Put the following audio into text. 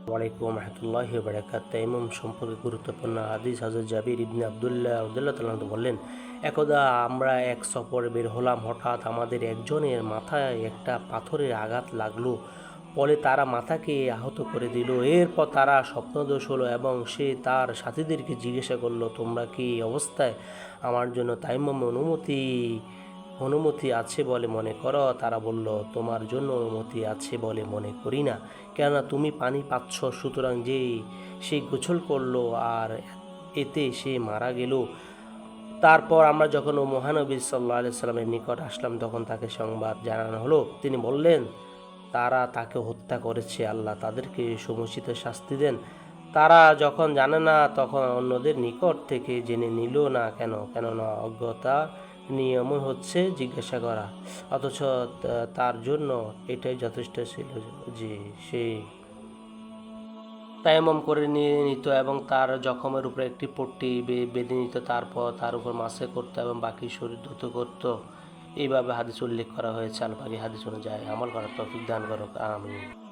ওয়ালাইকুম রহমতুল্লাহি ওয়া বারাকাতুহু। তায়াম্মুম সম্পর্কে গুরুত্বপূর্ণ হাদিস। হযরত জাবির ইবনে আব্দুল্লাহ রাদিয়াল্লাহু তাআলা বললেন, একদা আমরা এক সফরে বের হলাম। হঠাৎ আমাদের একজনের মাথায় একটা পাথরের আঘাত লাগলো। ফলে তারা মাথাকে আহত করে দিল। এরপর তারা স্বপ্নদোষ হলো এবং সে তার সাথীদেরকে জিজ্ঞাসা করলো, তোমরা কি এই অবস্থায় আমার জন্য তায়াম্মুমের অনুমতি আছে বলে মনে করো? তারা বলল, তোমার জন্য অনুমতি আছে বলে মনে করি না, কেননা তুমি পানি পাচ্ছ। সুতরাং সে গোসল করলো আর এতে সে মারা গেল। তারপর আমরা যখন মহানবী সাল্লাল্লাহু আলাইহি সাল্লামের নিকট আসলাম, তখন তাকে সংবাদ জানানো হলো। তিনি বললেন, তারা তাকে হত্যা করেছে, আল্লাহ তাদেরকে সমুচিত শাস্তি দেন। তারা যখন জানে না, তখন অন্যদের নিকট থেকে জেনে নিল না কেন? কেননা অজ্ঞতা নিয়মই হচ্ছে জিজ্ঞাসা করা, অথচ তার জন্য এটাই যথেষ্ট ছিল যে সে তায়াম্মুম করে নিয়ে নিত এবং তার জখমের উপরে একটি পট্টি বেঁধে নিত। তারপর তার উপর মাসে করত এবং বাকি শরীর ধুত করত। এইভাবে হাদিস উল্লেখ করা হয়েছে। আল পাক হাদিস অনুযায়ী আমল করার তৌফিক দান করুক, আমিন।